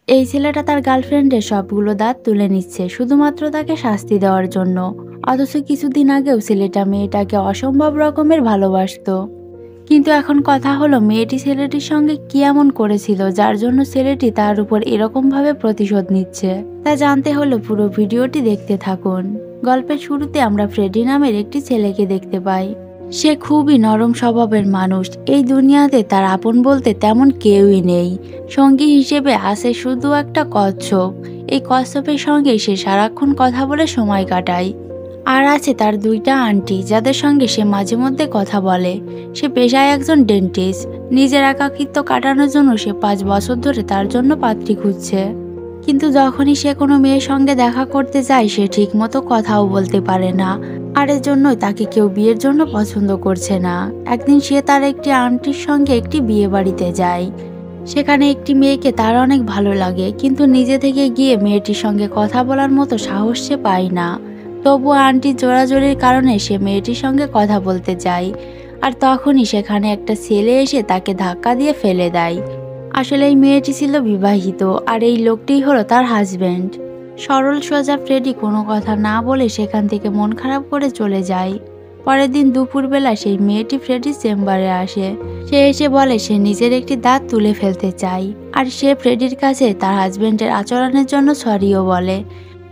এই ছেলেটা তার গার্লফ্রেন্ডের সবগুলো দাঁত তুলে নিচ্ছে শুধুমাত্র তাকে শাস্তি দেওয়ার জন্য। অথচ কিছুদিন আগেও ছেলেটা মেয়েটাকে অসম্ভব রকমের ভালোবাসতো। কিন্তু এখন কথা হলো, মেয়েটি ছেলেটির সঙ্গে কি এমন করেছিল যার জন্য ছেলেটি তার উপর এরকমভাবে প্রতিশোধ নিচ্ছে। তা জানতে হলে পুরো ভিডিওটি দেখতে থাকুন। গল্পের শুরুতে আমরা ফ্রেডি নামের একটি ছেলেকে দেখতে পাই। সে খুবই নরম স্বভাবের মানুষ। এই দুনিয়াতে তার আপন বলতে তেমন কেউই নেই। সঙ্গী হিসেবে আছে শুধু একটা কচ্ছপ। এই কচ্ছপের সঙ্গে সে সারাক্ষণ কথা বলে সময় কাটায়। আর আছে তার দুইটা আন্টি যাদের সঙ্গে সে মাঝে মধ্যে কথা বলে। সে পেশায় একজন ডেন্টিস্ট। নিজের একাকিত্ব কাটানোর জন্য সে 5 বছর ধরে তার জন্য পাত্রী খুঁজছে। কিন্তু যখনই সে কোনো মেয়ের সঙ্গে দেখা করতে যায় সে ঠিকমতো কথাও বলতে পারে না। আর এর জন্যই তাকে কেউ বিয়ের জন্য পছন্দ করছে না। একদিন সে তার একটি আন্টির সঙ্গে একটি বিয়ে বাড়িতে যায়। সেখানে একটি মেয়েকে তার অনেক ভালো লাগে, কিন্তু নিজে থেকে গিয়ে মেয়েটির সঙ্গে কথা বলার মতো সাহস সে পায় না। তবুও আন্টির জোরাজোরির কারণে সে মেয়েটির সঙ্গে কথা বলতে যায়। আর তখনই সেখানে একটা ছেলে এসে তাকে ধাক্কা দিয়ে ফেলে দেয়। আসলে এই মেয়েটি ছিল বিবাহিত, আর এই লোকটিই হলো তার হাজবেন্ড। সরল সোজা ফ্রেডি কোনো কথা না বলে সেখান থেকে মন খারাপ করে চলে যায়। পরের দিন দুপুরবেলা সেই মেয়েটি ফ্রেডির চেম্বারে আসে। সে এসে বলে সে নিজের একটি দাঁত তুলে ফেলতে চায়, আর সে ফ্রেডির কাছে তার হাজবেন্ডের আচরণের জন্য সরিও বলে।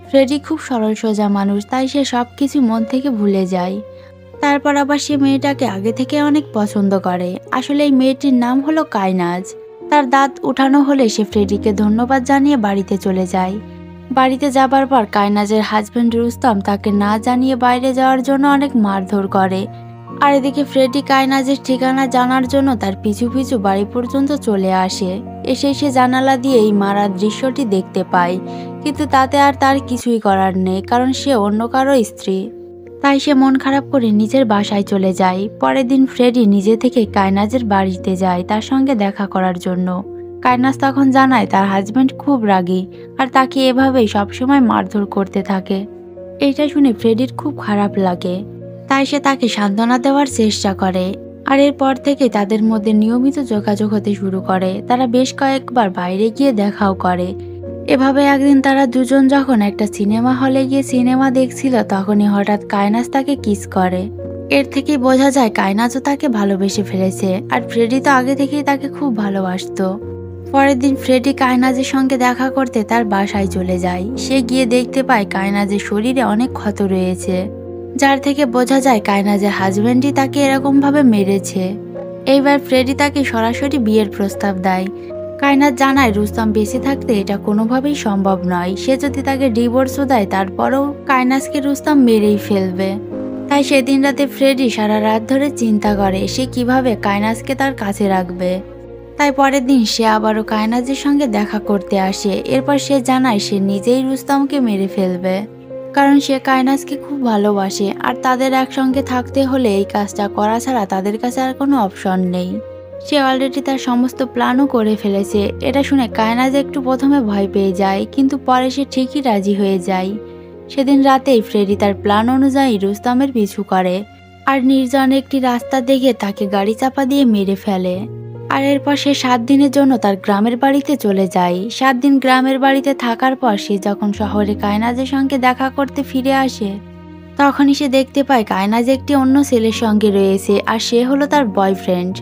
ফ্রেডি খুব সরল সোজা মানুষ, তাই সে সবকিছু মন থেকে ভুলে যায়। তারপর আবার সে মেয়েটাকে আগে থেকে অনেক পছন্দ করে। আসলে এই মেয়েটির নাম হলো কায়নাজ। তার দাঁত উঠানো হলে সে ফ্রেডিকে ধন্যবাদ জানিয়ে বাড়িতে চলে যায়। বাড়িতে যাবার পর কায়নাজের হাজবেন্ড রুস্তম তাকে না জানিয়ে বাইরে যাওয়ার জন্য অনেক মারধর করে। আর এদিকে ফ্রেডি কায়নাজের ঠিকানা জানার জন্য তার পিছু পিছু বাড়ি পর্যন্ত চলে আসে। এসে সে জানালা দিয়ে এই মারার দৃশ্যটি দেখতে পায়, কিন্তু তাতে আর তার কিছুই করার নেই, কারণ সে অন্য কারো স্ত্রী। তাই সে মন খারাপ করে নিজের বাসায় চলে যায়। পরের দিন ফ্রেডি নিজে থেকে কায়নাজের বাড়িতে যায় তার সঙ্গে দেখা করার জন্য। কায়নাজ তখন জানায় তার হাজবেন্ড খুব রাগী, আর তাকে এভাবেই সবসময় মারধর করতে থাকে। এটা শুনে ফ্রেডির খুব খারাপ লাগে, তাই সে তাকে সান্ত্বনা দেওয়ার চেষ্টা করে। আর এরপর থেকে তাদের মধ্যে নিয়মিত যোগাযোগ হতে শুরু করে। তারা বেশ কয়েকবার বাইরে গিয়ে দেখাও করে। এভাবে একদিন তারা দুজন যখন একটা সিনেমা হলে গিয়ে সিনেমা দেখছিল, তখনই হঠাৎ কায়নাজ তাকে কিস করে। এর থেকেই বোঝা যায় কায়নাজও তাকে ভালোবেসে ফেলেছে, আর ফ্রেডি তো আগে থেকেই তাকে খুব ভালোবাসতো। পরের দিন ফ্রেডি কায়নাজের সঙ্গে দেখা করতে তার বাসায় চলে যায়। সে গিয়ে দেখতে পায় কায়নাজের শরীরে অনেক ক্ষত রয়েছে, যার থেকে বোঝা যায় কায়নাজের হাজবেন্ডই তাকে এরকমভাবে মেরেছে। এইবার ফ্রেডি তাকে সরাসরি বিয়ের প্রস্তাব দেয়। কায়নাজ জানায় রুস্তম বেঁচে থাকতে এটা কোনোভাবেই সম্ভব নয়। সে যদি তাকে ডিভোর্সও দেয় তারপরেও কায়নাজকে রুস্তম মেরেই ফেলবে। তাই সেদিন রাতে ফ্রেডি সারা রাত ধরে চিন্তা করে সে কিভাবে কায়নাজকে তার কাছে রাখবে। তাই পরের দিন সে আবারও কায়নাজের সঙ্গে দেখা করতে আসে। এরপর সে জানায় সে নিজেই রুস্তমকে মেরে ফেলবে, কারণ সে কায়নাজকে খুব ভালোবাসে, আর তাদের একসঙ্গে থাকতে হলে এই কাজটা করা ছাড়া তাদের কাছে আর কোনো অপশন নেই। সে অলরেডি তার সমস্ত প্ল্যানও করে ফেলেছে। এটা শুনে কায়নাজ একটু প্রথমে ভয় পেয়ে যায়, কিন্তু পরে সে ঠিকই রাজি হয়ে যায়। সেদিন রাতেই ফ্রেডি তার প্ল্যান অনুযায়ী রুস্তমের পিছু করে, আর নির্জন একটি রাস্তা দেখে তাকে গাড়ি চাপা দিয়ে মেরে ফেলে। আর এরপর সে 7 দিনের জন্য তার গ্রামের বাড়িতে চলে যায়। 7 দিন গ্রামের বাড়িতে থাকার পর সে যখন শহরে কায়নাজের সঙ্গে দেখা করতে ফিরে আসে, তখনই সে দেখতে পায় কায়নাজ একটি অন্য ছেলের সঙ্গে রয়েছে, আর সে হলো তার বয়ফ্রেন্ড।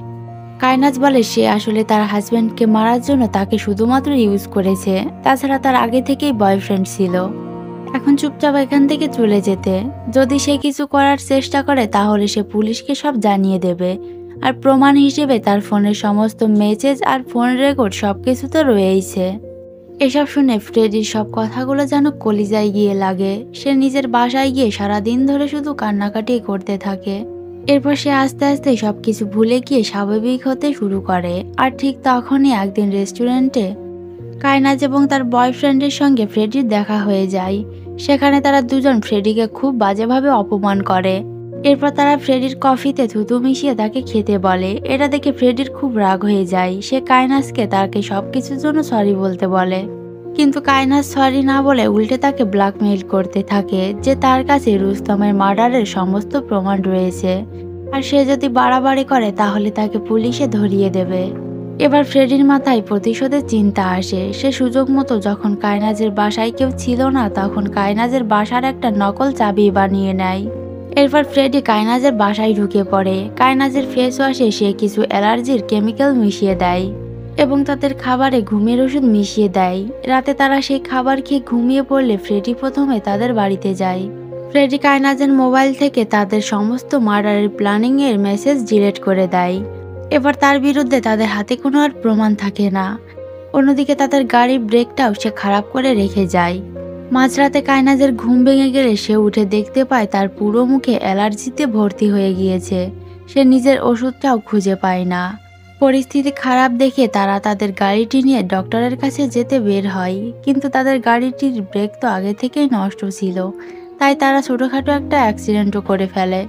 কায়নাজ বলে সে আসলে তার হাজবেন্ডকে মারার জন্য তাকে শুধুমাত্র ইউজ করেছে, তাছাড়া তার আগে থেকেই বয়ফ্রেন্ড ছিল। এখন চুপচাপ এখান থেকে চলে যেতে। যদি সে কিছু করার চেষ্টা করে তাহলে সে পুলিশকে সব জানিয়ে দেবে, আর প্রমাণ হিসেবে তার ফোনের সমস্ত মেসেজ আর ফোন রেকর্ড সবকিছু তো রয়েইছে। এসব শুনে ফ্রেডির সব কথাগুলো যেন কলিজায় গিয়ে লাগে। সে নিজের বাসায় গিয়ে সারাদিন ধরে শুধু কান্নাকাটি করতে থাকে। এরপর সে আস্তে আস্তে সবকিছু ভুলে গিয়ে স্বাভাবিক হতে শুরু করে। আর ঠিক তখনই একদিন রেস্টুরেন্টে কায়নাজ এবং তার বয়ফ্রেন্ডের সঙ্গে ফ্রেডির দেখা হয়ে যায়। সেখানে তারা দুজন ফ্রেডিকে খুব বাজেভাবে অপমান করে। এরপর তারা ফ্রেডির কফিতে থুতু মিশিয়ে তাকে খেতে বলে। এটা দেখে ফ্রেডির খুব রাগ হয়ে যায়। সে কায়নাজকে তাকে সবকিছুর জন্য সরি বলতে বলে, কিন্তু কায়নাজ সরি না বলে উল্টে তাকে ব্ল্যাকমেইল করতে থাকে যে তার কাছে রুস্তমের মার্ডারের সমস্ত প্রমাণ রয়েছে, আর সে যদি বাড়াবাড়ি করে তাহলে তাকে পুলিশে ধরিয়ে দেবে। এবার ফ্রেডির মাথায় প্রতিশোধের চিন্তা আসে। সে সুযোগ মতো যখন কায়নাজের বাসায় কেউ ছিল না তখন কায়নাজের বাসার একটা নকল চাবি বানিয়ে নেয়। এরপর ফ্রেডি কায়নাজের বাসায় ঢুকে পড়ে। কায়নাজের ফেস ওয়াশে সে কিছু অ্যালার্জির কেমিক্যাল মিশিয়ে দেয় এবং তাদের খাবারে ঘুমের ওষুধ মিশিয়ে দেয়। রাতে তারা সেই খাবার খেয়ে ঘুমিয়ে পড়লে ফ্রেডি প্রথমে তাদের বাড়িতে যায়। ফ্রেডি কায়নাজের মোবাইল থেকে তাদের সমস্ত মার্ডারের প্ল্যানিংয়ের মেসেজ ডিলিট করে দেয়। এবার তার বিরুদ্ধে তাদের হাতে কোনো আর প্রমাণ থাকে না। অন্যদিকে তাদের গাড়ির ব্রেকটাও সে খারাপ করে রেখে যায়। মাঝরাতে কায়নাজের ঘুম ভেঙে গেলে সে উঠে দেখতে পায় তার পুরো মুখে অ্যালার্জিতে ভর্তি হয়ে গিয়েছে। সে নিজের ওষুধটাও খুঁজে পায় না। পরিস্থিতি খারাপ দেখে তারা তাদের গাড়িটি নিয়ে ডক্টরের কাছে যেতে বের হয়, কিন্তু তাদের গাড়িটির ব্রেক তো আগে থেকেই নষ্ট ছিল, তাই তারা ছোটোখাটো একটা অ্যাক্সিডেন্টও করে ফেলে।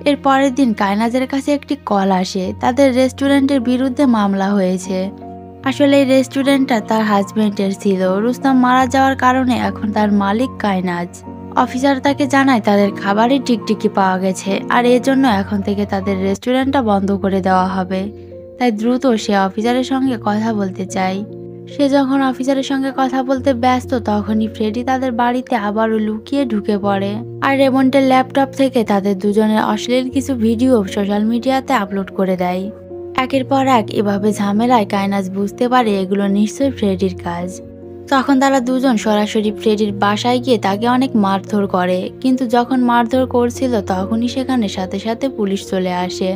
এর পরের দিন কায়নাজের কাছে একটি কল আসে, তাদের রেস্টুরেন্টের বিরুদ্ধে মামলা হয়েছে। আসলে এই রেস্টুরেন্টটা তার হাজবেন্ডের ছিল। রুস্তম মারা যাওয়ার কারণে এখন তার মালিক কায়নাজ। অফিসার তাকে জানায় তাদের খাবারের টিকটিকি পাওয়া গেছে আর এজন্য এখন থেকে তাদের রেস্টুরেন্টটা বন্ধ করে দেওয়া হবে। তাই দ্রুত সে অফিসারের সঙ্গে কথা বলতে চায়। সে যখন অফিসারের সঙ্গে কথা বলতে ব্যস্ত তখনই ফ্রেডি তাদের বাড়িতে আবারও লুকিয়ে ঢুকে পড়ে আর রেমন্ডের ল্যাপটপ থেকে তাদের দুজনের অশ্লীল কিছু ভিডিও সোশ্যাল মিডিয়াতে আপলোড করে দেয়। একের পর এক এভাবে ঝামেলায় কায়নাজ বুঝতে পারে এগুলো নিশ্চয়ই ফ্রেডির কাজ। তখন তারা দুজন সরাসরি ফ্রেডির বাসায় গিয়ে তাকে অনেক মারধর করে, কিন্তু যখন মারধর করছিল তখনই সেখানে সাথে সাথে পুলিশ চলে আসে।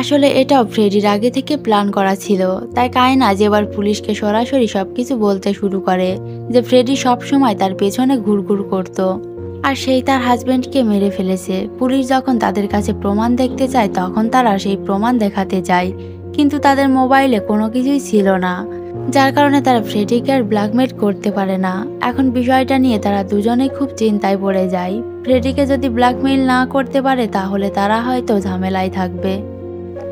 আসলে এটাও ফ্রেডির আগে থেকে প্ল্যান করা ছিল। তাই কায়নাজ এবার পুলিশকে সরাসরি সবকিছু বলতে শুরু করে যে ফ্রেডি সবসময় তার পেছনে ঘুরঘুর করত আর সেই তার হাজবেন্ডকে মেরে ফেলেছে। পুলিশ যখন তাদের কাছে প্রমাণ দেখতে চায় তখন তারা সেই প্রমাণ দেখাতে যায়, কিন্তু তাদের মোবাইলে কোনো কিছুই ছিল না, যার কারণে তারা ফ্রেডিকে আর ব্ল্যাকমেল করতে পারে না। এখন বিষয়টা নিয়ে তারা দুজনেই খুব চিন্তায় পড়ে যায়। ফ্রেডিকে যদি ব্ল্যাকমেইল না করতে পারে তাহলে তারা হয়তো ঝামেলায় থাকবে।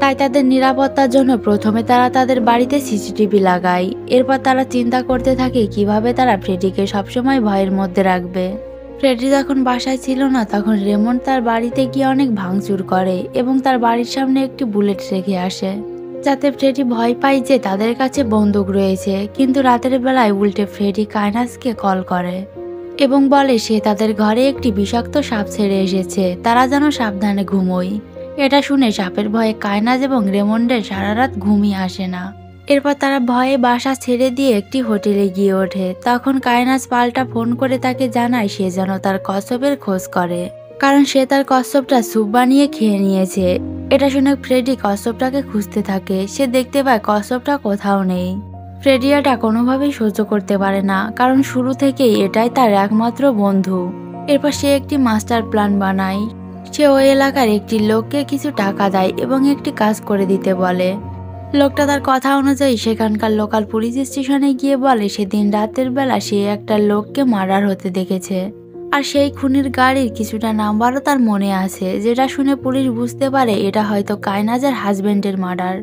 তাই তাদের নিরাপত্তার জন্য প্রথমে তারা তাদের বাড়িতে সিসিটিভি লাগায়। এরপর তারা চিন্তা করতে থাকে কিভাবে তারা ফ্রেডিকে সবসময় ভয়ের মধ্যে রাখবে। ফ্রেডি যখন বাসায় ছিল না তখন রেমন্ড তার বাড়িতে গিয়ে অনেক ভাঙচুর করে এবং তার বাড়ির সামনে একটি বুলেট রেখে আসে, যাতে ফ্রেডি ভয় পায় যে তাদের কাছে বন্দুক রয়েছে। কিন্তু রাতের বেলায় উল্টে ফ্রেডি কায়নাজকে কল করে এবং বলে সে তাদের ঘরে একটি বিষাক্ত সাপ ছেড়ে এসেছে, তারা যেন সাবধানে ঘুমোয়। এটা শুনে সাপের ভয়ে কায়নাজ এবং রেমন্ডের সারা রাত ঘুমিয়ে আসে না। এরপর তারা ভয়ে বাসা ছেড়ে দিয়ে একটি হোটেলে গিয়ে ওঠে। তখন কায়নাজ পাল্টা ফোন করে তাকে জানায় সে যেন তার কচ্ছপের খোঁজ করে, কারণ সে তার কচ্ছপটা স্যুপ বানিয়ে খেয়ে নিয়েছে। এটা শুনে ফ্রেডি কচ্ছপটাকে খুঁজতে থাকে। সে দেখতে পায় কচ্ছপটা কোথাও নেই। ফ্রেডি এটা কোনোভাবেই সহ্য করতে পারে না, কারণ শুরু থেকেই এটাই তার একমাত্র বন্ধু। এরপর সে একটি মাস্টার প্ল্যান বানায়। সে ওই এলাকার একটি লোককে কিছু টাকা দেয় এবং একটি কাজ করে দিতে বলে। লোকটা তার কথা অনুযায়ী সেখানকার লোকাল পুলিশ স্টেশনে গিয়ে বলে সেদিন রাতের বেলা সে একটা লোককে মার্ডার হতে দেখেছে আর সেই খুনির গাড়ির কিছুটা নাম্বারও তার মনে আছে, যেটা শুনে পুলিশ বুঝতে পারে এটা হয়তো কায়নাজের হাজবেন্ডের মার্ডার,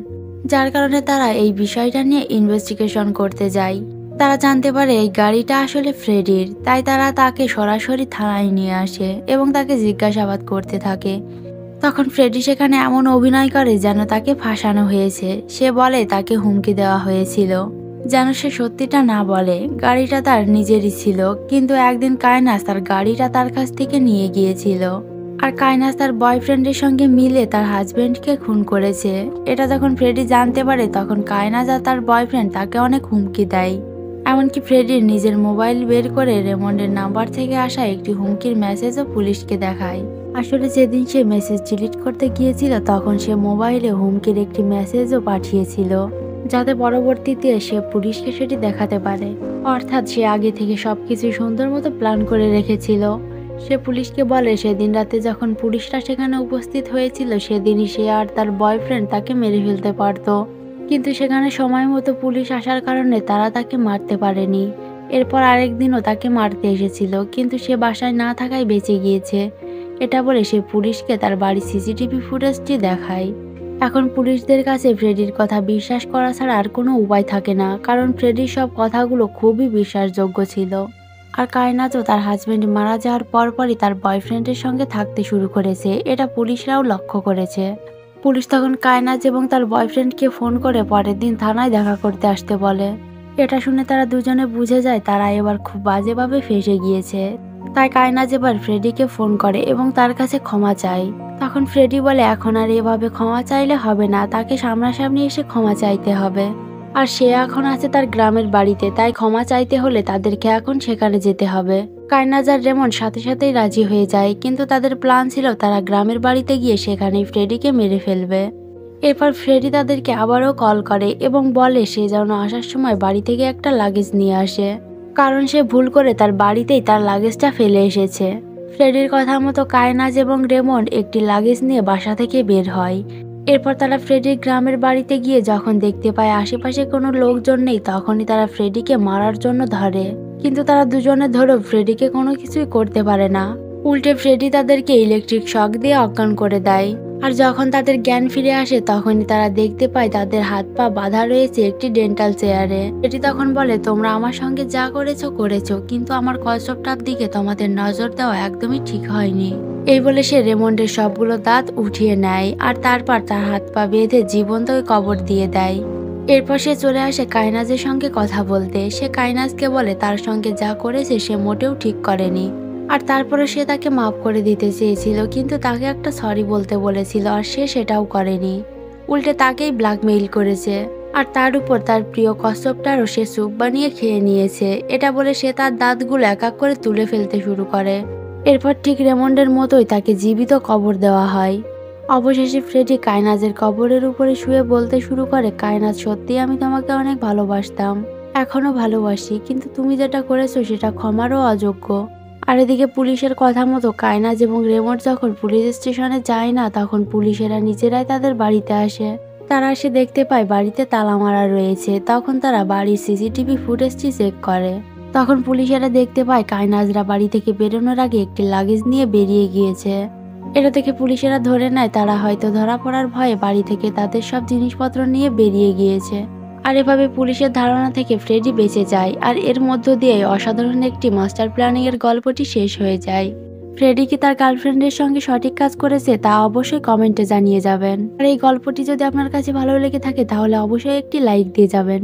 যার কারণে তারা এই বিষয়টা নিয়ে ইনভেস্টিগেশন করতে যায়। তারা জানতে পারে এই গাড়িটা আসলে ফ্রেডির, তাই তারা তাকে সরাসরি থানায় নিয়ে আসে এবং তাকে জিজ্ঞাসাবাদ করতে থাকে। তখন ফ্রেডি সেখানে এমন অভিনয় করে যেন তাকে ফাঁসানো হয়েছে। সে বলে তাকে হুমকি দেওয়া হয়েছিল যেন সে সত্যিটা না বলে। গাড়িটা তার নিজেরই ছিল, কিন্তু একদিন কায়নাজ তার গাড়িটা তার কাছ থেকে নিয়ে গিয়েছিল আর কায়নাজ তার বয়ফ্রেন্ডের সঙ্গে মিলে তার হাজবেন্ডকে খুন করেছে। এটা যখন ফ্রেডি জানতে পারে তখন কায়নাজ আর তার বয়ফ্রেন্ড তাকে অনেক হুমকি দেয়। এমনকি ফ্রেডির নিজের মোবাইল বের করে রেমন্ডের নাম্বার থেকে আসা একটি হুমকির মেসেজও পুলিশকে দেখায়। আসলে যেদিন সে মেসেজ ডিলিট করতে গিয়েছিল তখন সে মোবাইলে হুমকির একটি মেসেজও পাঠিয়েছিল, যাতে পরবর্তীতে সে পুলিশকে সেটি দেখাতে পারে। অর্থাৎ সে আগে থেকে সবকিছু সুন্দর মতো প্ল্যান করে রেখেছিল। সে পুলিশকে বলে সেদিন রাতে যখন পুলিশরা সেখানে উপস্থিত হয়েছিল সেদিনই সে আর তার বয়ফ্রেন্ড তাকে মেরে ফেলতে পারত, কিন্তু সেখানে সময় মতো পুলিশ আসার কারণে তারা তাকে মারতে পারেনি। এরপর আরেকদিনও তাকে মারতে এসেছিল, কিন্তু সে বাসায় না থাকায় বেঁচে গিয়েছে। এটা বলে সে পুলিশকে তার বাড়ির সিসিটিভি ফুটেজটি দেখায়। এখন পুলিশদের কাছে ফ্রেডির কথা বিশ্বাস করা ছাড়া আর কোনো উপায় থাকে না, কারণ ফ্রেডির সব কথাগুলো খুবই বিশ্বাসযোগ্য ছিল। আর কায়নাজও তার হাজবেন্ড মারা যাওয়ার পরপরই তার বয়ফ্রেন্ডের সঙ্গে থাকতে শুরু করেছে, এটা পুলিশরাও লক্ষ্য করেছে। পুলিশ তখন কায়নাজ এবং তার বয়ফ্রেন্ডকে ফোন করে পরের দিন থানায় দেখা করতে আসতে বলে। এটা শুনে তারা দুজনে বুঝে যায় তারা এবার খুব বাজেভাবে ফেঁসে গিয়েছে। তাই কায়নাজ এবার ফ্রেডিকে ফোন করে এবং তার কাছে ক্ষমা চায়। তখন ফ্রেডি বলে এখন আর এভাবে ক্ষমা চাইলে হবে না, তাকে সামনাসামনি এসে ক্ষমা চাইতে হবে। আর সে এখন আছে তার গ্রামের বাড়িতে, তাই ক্ষমা চাইতে হলে তাদেরকে এখন সেখানে যেতে হবে। কায়নাজ আর রেমন্ড সাথে সাথেই রাজি হয়ে যায়, কিন্তু তাদের প্ল্যান ছিল তারা গ্রামের বাড়িতে গিয়ে সেখানেই ফ্রেডিকে মেরে ফেলবে। এরপর ফ্রেডি তাদেরকে আবারও কল করে এবং বলে সে যেন আসার সময় বাড়ি থেকে একটা লাগেজ নিয়ে আসে, কারণ সে ভুল করে তার বাড়িতেই তার লাগেজটা ফেলে এসেছে। ফ্রেডির কথা মতো কায়নাজ এবং রেমন্ড একটি লাগেজ নিয়ে বাসা থেকে বের হয়। এরপর তারা ফ্রেডির গ্রামের বাড়িতে গিয়ে যখন দেখতে পায় আশেপাশে কোনো লোকজন নেই, তখনই তারা ফ্রেডিকে মারার জন্য ধরে। কিন্তু তারা দুজনে ধরেও ফ্রেডিকে কোনো কিছুই করতে পারে না। উল্টে ফ্রেডি তাদেরকে ইলেকট্রিক শক দিয়ে অজ্ঞান করে দেয়। আর যখন তাদের জ্ঞান ফিরে আসে তখনই তারা দেখতে পায় তাদের হাত পা বাঁধা রয়েছে একটি ডেন্টাল চেয়ারে। ফ্রেডি তখন বলে তোমরা আমার সঙ্গে যা করেছো, কিন্তু আমার কষ্টটার দিকে তোমাদের নজর দেওয়া একদমই ঠিক হয়নি। এই বলে সে রেমন্ডের সবগুলো দাঁত উঠিয়ে নেয় আর তারপর তার হাত পা বেঁধে জীবন্ত কবর দিয়ে দেয়। এরপর সে চলে আসে কায়নাজের সঙ্গে কথা বলতে। সে কায়নাজকে বলে তার সঙ্গে যা করেছে সে মোটেও ঠিক করেনি, আর তারপরে সে তাকে মাফ করে দিতে চেয়েছিল, কিন্তু তাকে একটা সরি বলতে বলেছিল আর সে সেটাও করেনি। উল্টে তাকেই ব্ল্যাকমেইল করেছে। আর তার উপর তার প্রিয় কচ্ছপটারও সে স্যুপ বানিয়ে খেয়ে নিয়েছে। এটা বলে সে তার দাঁতগুলো এক এক করে তুলে ফেলতে শুরু করে। এরপর ঠিক রেমন্ডের মতোই তাকে জীবিত কবর দেওয়া হয়। অবশেষে ফ্রেডি কায়নাজের কবরের উপরে শুয়ে বলতে শুরু করে, কায়নাজ সত্যি আমি তোমাকে অনেক ভালোবাসতাম, এখনো ভালোবাসি, কিন্তু তুমি যেটা করেছো সেটা ক্ষমারও অযোগ্য। আর এদিকে পুলিশের কথা মতো কায়নাজ এবং রেমন্ড যখন পুলিশ স্টেশনে যায় না, তখন পুলিশেরা নিজেরাই তাদের বাড়িতে আসে। তারা এসে দেখতে পায় বাড়িতে তালা মারা রয়েছে। তখন তারা বাড়ির সিসিটিভি ফুটেজটি চেক করে। তখন পুলিশেরা দেখতে পায় কায়নাজরা বাড়ি থেকে বেরোনোর আগে একটি লাগেজ নিয়ে বেরিয়ে গিয়েছে। এটা দেখে পুলিশেরা ধরে নেয় তারা হয়তো ধরা পড়ার ভয়ে বাড়ি থেকে তাদের সব জিনিসপত্র নিয়ে বেরিয়ে গিয়েছে। আর এভাবে পুলিশের ধারণা থেকে ফ্রেডি বেঁচে যায়। আর এর মধ্য দিয়ে অসাধারণ একটি মাস্টার প্ল্যানিং এর গল্পটি শেষ হয়ে যায়। ফ্রেডি কি তার গার্লফ্রেন্ডের সঙ্গে সঠিক কাজ করেছে তা অবশ্যই কমেন্টে জানিয়ে যাবেন। আর এই গল্পটি যদি আপনার কাছে ভালো লেগে থাকে তাহলে অবশ্যই একটি লাইক দিয়ে যাবেন।